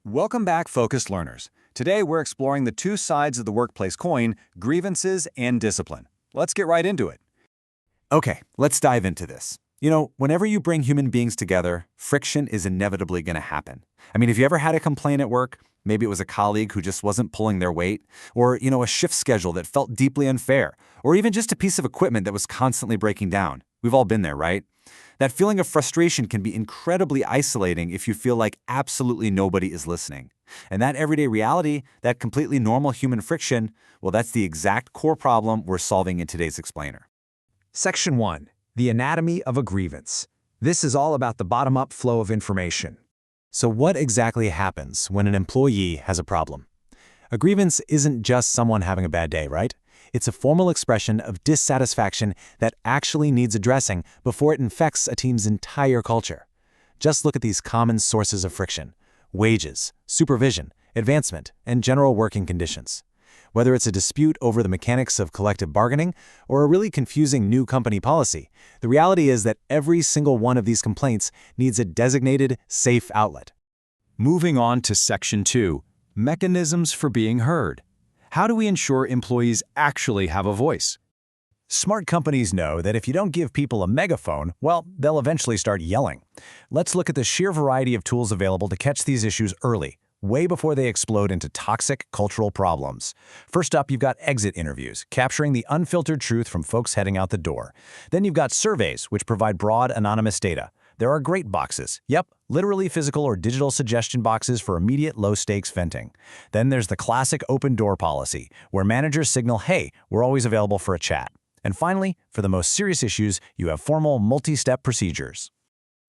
Welcome back, focused learners. Today we're exploring the two sides of the workplace coin, grievances and discipline. Let's get right into it. Okay, let's dive into this. Whenever you bring human beings together, friction is inevitably going to happen. Have you ever had a complaint at work? Maybe it was a colleague who just wasn't pulling their weight, or, a shift schedule that felt deeply unfair, or even just a piece of equipment that was constantly breaking down. We've all been there, right? That feeling of frustration can be incredibly isolating if you feel like absolutely nobody is listening. And that everyday reality, that completely normal human friction, well, that's the exact core problem we're solving in today's explainer. Section 1. The anatomy of a grievance. This is all about the bottom-up flow of information. So what exactly happens when an employee has a problem? A grievance isn't just someone having a bad day, right? It's a formal expression of dissatisfaction that actually needs addressing before it infects a team's entire culture. Just look at these common sources of friction: wages, supervision, advancement, and general working conditions. Whether it's a dispute over the mechanics of collective bargaining or a really confusing new company policy, the reality is that every single one of these complaints needs a designated, safe outlet. Moving on to Section 2, mechanisms for being heard. How do we ensure employees actually have a voice? Smart companies know that if you don't give people a megaphone, well, they'll eventually start yelling. Let's look at the sheer variety of tools available to catch these issues early, way before they explode into toxic cultural problems. First up, you've got exit interviews, capturing the unfiltered truth from folks heading out the door. Then you've got surveys, which provide broad, anonymous data. There are great boxes. Yep, literally physical or digital suggestion boxes for immediate low-stakes venting. Then there's the classic open door policy, where managers signal, hey, we're always available for a chat. And finally, for the most serious issues, you have formal multi-step procedures.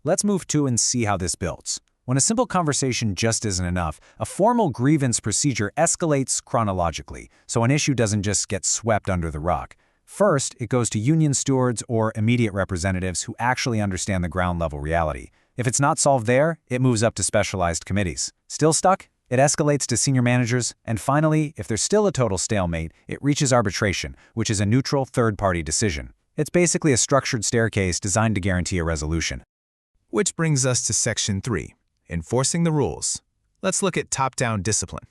Let's move to and see how this builds. When a simple conversation just isn't enough, a formal grievance procedure escalates chronologically, so an issue doesn't just get swept under the rug. First, it goes to union stewards or immediate representatives who actually understand the ground-level reality. If it's not solved there, it moves up to specialized committees. Still stuck? It escalates to senior managers, and finally, if there's still a total stalemate, it reaches arbitration, which is a neutral third-party decision. It's basically a structured staircase designed to guarantee a resolution. Which brings us to Section 3, enforcing the rules. Let's look at top-down discipline.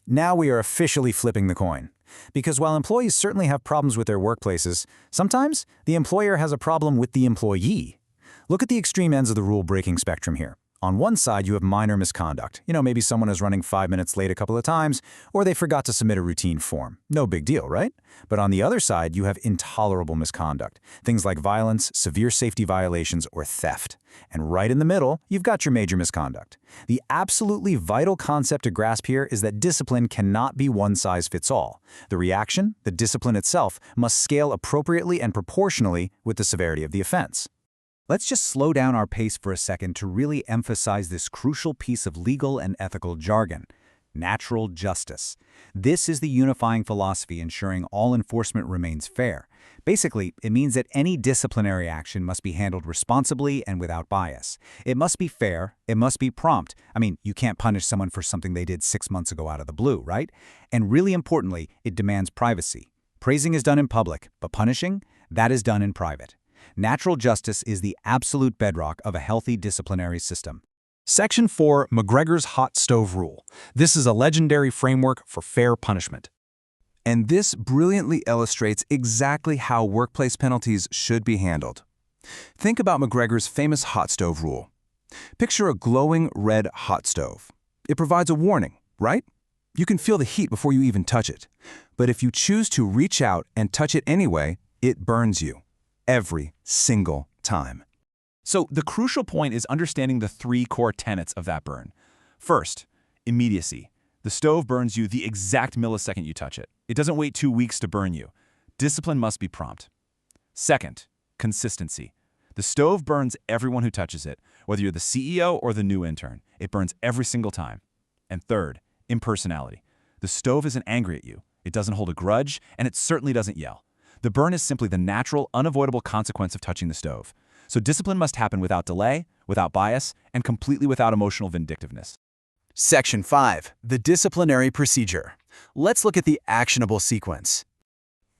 Now we are officially flipping the coin. Because while employees certainly have problems with their workplaces, sometimes the employer has a problem with the employee. Look at the extreme ends of the rule-breaking spectrum here. On one side, you have minor misconduct. Maybe someone is running 5 minutes late a couple of times, or they forgot to submit a routine form. No big deal, right? But on the other side, you have intolerable misconduct. Things like violence, severe safety violations, or theft. And right in the middle, you've got your major misconduct. The absolutely vital concept to grasp here is that discipline cannot be one size fits all. The reaction, the discipline itself, must scale appropriately and proportionally with the severity of the offense. Let's just slow down our pace for a second to really emphasize this crucial piece of legal and ethical jargon: natural justice. This is the unifying philosophy ensuring all enforcement remains fair. Basically, it means that any disciplinary action must be handled responsibly and without bias. It must be fair, it must be prompt. You can't punish someone for something they did 6 months ago out of the blue, right? And really importantly, it demands privacy. Praising is done in public, but punishing, that is done in private. Natural justice is the absolute bedrock of a healthy disciplinary system. Section 4, McGregor's Hot Stove Rule. This is a legendary framework for fair punishment. And this brilliantly illustrates exactly how workplace penalties should be handled. Think about McGregor's famous hot stove rule. Picture a glowing red hot stove. It provides a warning, right? You can feel the heat before you even touch it. But if you choose to reach out and touch it anyway, it burns you. Every single time. So the crucial point is understanding the 3 core tenets of that burn. First, immediacy. The stove burns you the exact millisecond you touch it. It doesn't wait 2 weeks to burn you. Discipline must be prompt. Second, consistency. The stove burns everyone who touches it, whether you're the CEO or the new intern. It burns every single time. And third, impersonality. The stove isn't angry at you. It doesn't hold a grudge, and it certainly doesn't yell. The burn is simply the natural, unavoidable consequence of touching the stove. So discipline must happen without delay, without bias, and completely without emotional vindictiveness. Section 5. The disciplinary procedure. Let's look at the actionable sequence.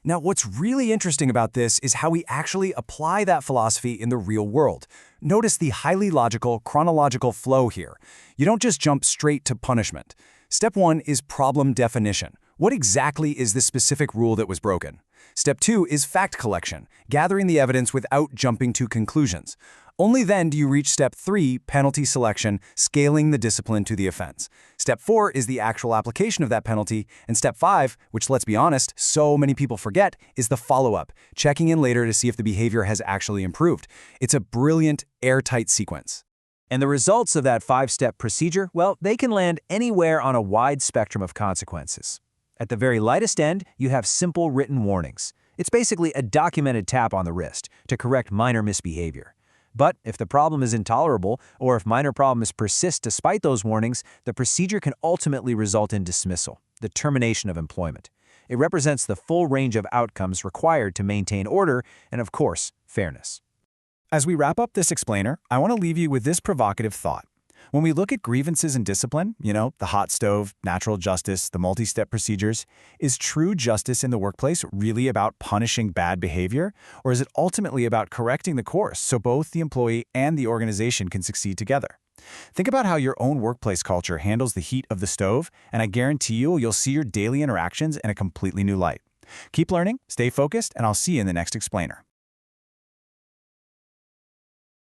Now, what's really interesting about this is how we actually apply that philosophy in the real world. Notice the highly logical, chronological flow here. You don't just jump straight to punishment. Step 1 is problem definition. What exactly is the specific rule that was broken? Step 2 is fact collection, gathering the evidence without jumping to conclusions. Only then do you reach Step 3, penalty selection, scaling the discipline to the offense. Step 4 is the actual application of that penalty, and Step 5, which let's be honest, so many people forget, is the follow-up, checking in later to see if the behavior has actually improved. It's a brilliant, airtight sequence. And the results of that 5-step procedure, well, they can land anywhere on a wide spectrum of consequences. At the very lightest end, you have simple written warnings. It's basically a documented tap on the wrist to correct minor misbehavior. But if the problem is intolerable, or if minor problems persist despite those warnings, the procedure can ultimately result in dismissal, the termination of employment. It represents the full range of outcomes required to maintain order and, of course, fairness. As we wrap up this explainer, I want to leave you with this provocative thought. When we look at grievances and discipline, the hot stove, natural justice, the multi-step procedures, is true justice in the workplace really about punishing bad behavior? Or is it ultimately about correcting the course so both the employee and the organization can succeed together? Think about how your own workplace culture handles the heat of the stove, and I guarantee you'll see your daily interactions in a completely new light. Keep learning, stay focused, and I'll see you in the next explainer.